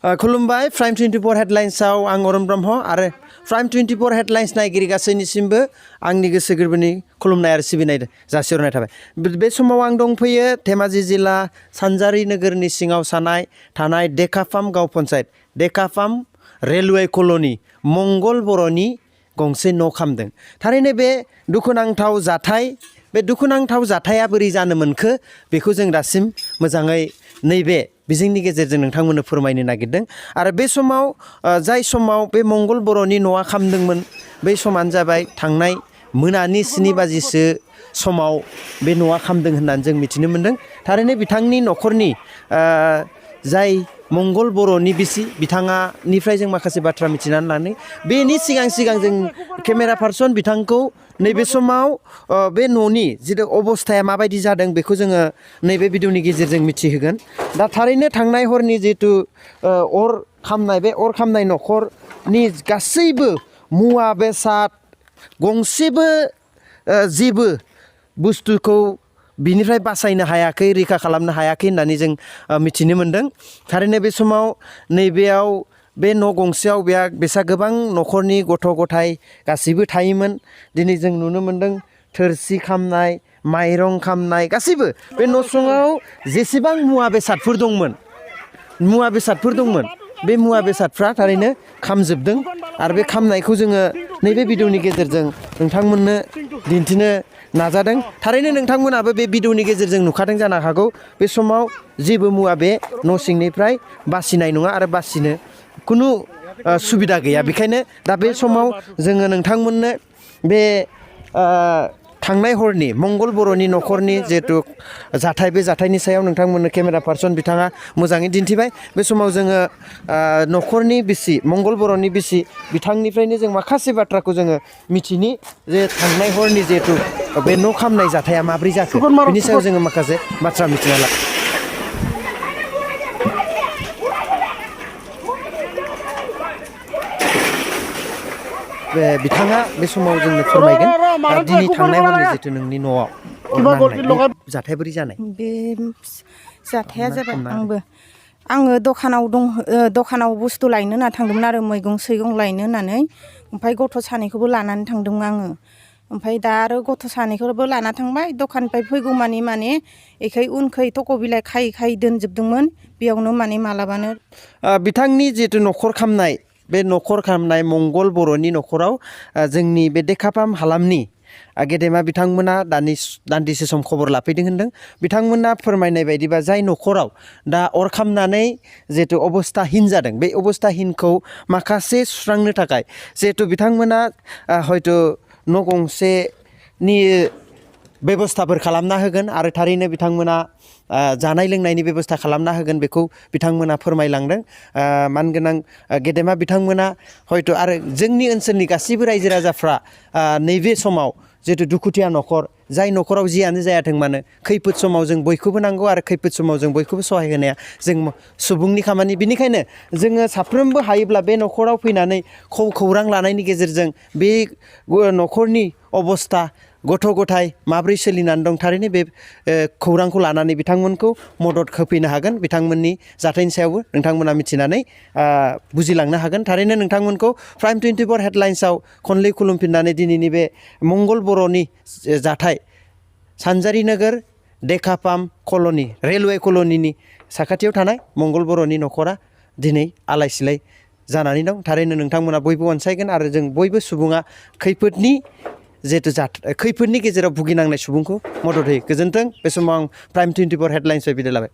खुलुमबाय प्राइम 24 हेडलाइन्सआव आं अरुण ब्रह्म आरो प्राइम 24 हेडलाइन्स नायगिरि गासैनिसिमबो आंनि गोसो गोरबोनि खुलुमनाय आरो सिबिनाय जासिहरनाय थाबाय। बे समाव आं दंफैयो धेमाजि जिल्ला सानजारि नोगोरनि सिङाव थानाय डेकाफार्म गाव पन्सायत डेकाफार्म रेलवे कल'नि मंगल बर'नि गंसे न' खामदों। थारैनो बे दुखुनांथाव जाथाया बोरै जानो मोनखो बेखौ जों दासिम मोजाङै नैबे बिजोंनि गेजेरजों नोंथांमोननो फोरमायनो नागिरदों। आरो बे समाव जाय समाव बे मंगल बर'नि न'आ खामदोंमोन बै समानो जाबाय थांनाय मोनानि 7 बाजिसो समाव बे न'आ खामदों होननानै जों मिथिनो मोन्दों। थारैनो बिथांनि न'खरनि जाय मंगल बर'नि बिसि बिथाङानिफ्राय जों माखासे बाथ्रा मिथिनानै लानो बेनि सिगां जों केमेरा पार्सन बिथांखौ नैबे समाव बे न'नि जिथु अबस्थाया माबायदि जादों बेखौ जोङो नैबे भिडिअनि गेजेरजों मिथिहोगोन। दा थारैनो थांनाय हरनि जिथु अर खामनाय न'खरनि गासैबो मुवा बेसाद गंसेबो जेबो बुस्थुखौ बिनिफ्राय बासायनो हायाखै रैखा खालामनो हायाखै होननानै जों मिथिनो मोन्दों। थारैनो बे समाव नैबेयाव बे न' गंसेयाव बेसा गोबां न'खरनि गथ' गथाय गासैबो थायोमोन। दिनै जों नुनो मोन्दों थोरसि खामनाय माइरं खामनाय गासैबो बे न' सिङाव जेसेबां मुवा बेसादफोर दंमोन बे मुवा बेसादफ्रा थारैनो खामजोबदों। आरो बे खामनायखौ जोङो नैबे भिडिअनि गेजेरजों नोंथांमोननो दिन्थिनो नाजादों। थारैनो नोंथांमोनाबो बे भिडिअनि गेजेरजों नुखादों जानो हागौ बे समाव जेबो मुवा बे न' सिंनिफ्राय बासिनाय नङा आरो बासिनो खुनु सुबिदा गैया। बेखायनो दा बे समाव जोङो नोंथांमोननो बे थांनाय हरनि मंगल बर'नि न'खरनि जिहेतु जाथाय बे जाथायनि सायाव नोंथांमोननो केमेरा पार्सन बिथाङा मोजाङै दिन्थिबाय। बे समाव जोङो न'खरनि बिसि मंगल बर'नि बिसि बिथांनिफ्रायनो जों माखासे बाथ्राखौ जोङो मिथिनि जे थांनाय हरनि जिहेतु बे न' खामनाय जाथाया माब्रै जाखो बिनि सायाव जोङो माखासे बाथ्रा मिथिना ला। बिथाङा बे समाव जोंनो फोरमायगोन दिनै थांनाय हरनि जितु नोंनि न'आव अर नांनाय जाथाया बोरै जानाय। बे जाथाया जाबाय आङो दखानाव बुस्थु लायनो होनना थांदोंमोन आरो मैगं सैगं लायनो होननानै। ओमफ्राय गथ' सानैखौबो लानानै थांदोंमोन आङो। ओमफ्राय दा आरो गथ' सानैखौबो लाना थांबाय दखाननिफ्राय फैगौमानि माने एखै उनखै थख' बिलाइ खायै दोनजोबदोंमोन बेयावनो माने मालाबानो बिथांनि जितु न'खर खामनाय बे न'खर खामनाय मंगल बर'नि न'खराव जोंनि बे डेकाफार्म हालामनि गेदेमा बिथांमोना दान्दिसे सम खबर लाफैदों होनदों। बिथांमोना फोरमायनाय बायदिबा जाय न'खराव दा अर खामनानै जिहेतु अबस्थाहीन जादों बे अबस्थाहीनखौ माखासे सुस्रांनो थाखाय जिहेतु बिथांमोना हयथ' न' गंसेनि बेब'स्थाफोर खालामना होगोन आरो थारैनो बिथांमोना जानाय लोंनायनि बेब'स्था खालामना होगोन बेखौ बिथांमोना फोरमायलांदों। मानगोनां गेदेमा बिथांमोना हयथ' आरो जोंनि ओनसोलनि गासैबो रायजो राजाफ्रा नैबे समाव जिहेतु दुखुथिया न'खर जाय न'खराव जियानो जायाथों मानो खैफोद समाव जों बयखौबो नांगौ आरो खैफोद समाव जों बयखौबो सहाय होनाया जों सुबुंनि खामानि। बिनिखायनो जोङो साफ्रोमबो हायोब्ला बे न'खराव फैनानै खौरां लानायनि गेजेरजों बे न'खरनि अबस्था गथ' गथाय माब्रै सोलिनानै दं थारैनो बे खौरांखौ लानानै बिथांमोनखौ मदद होफैनो हागोन। बिथांमोननि जाथायनि सायावबो नोंथांमोना मिथिनानै बुजिलांनो हागोन। थारैनो नोंथांमोनखौ प्राइम 24 हेडलाइन्सआव खनले खुलुमफिननानै दिनैनि बे मंगल बर'नि जाथाय सानजारि नोगोर डेकाफार्म कल'नि रेलवे कल'निनि साखाथियाव थानाय मंगल बर'नि न'खरा दिनै आलाय सिलाय जानानै दं। थारैनो नोंथांमोना बयबो अनसायगोन आरो जों बयबो सुबुङा खैफोदनि गेजेराव भुगिनांनाय सुबुंखौ मदद होयो। गोजोन्थों। बे समाव आं प्राइम 24 हेडलाइन्सनिफ्राय बिदाय लाबाय।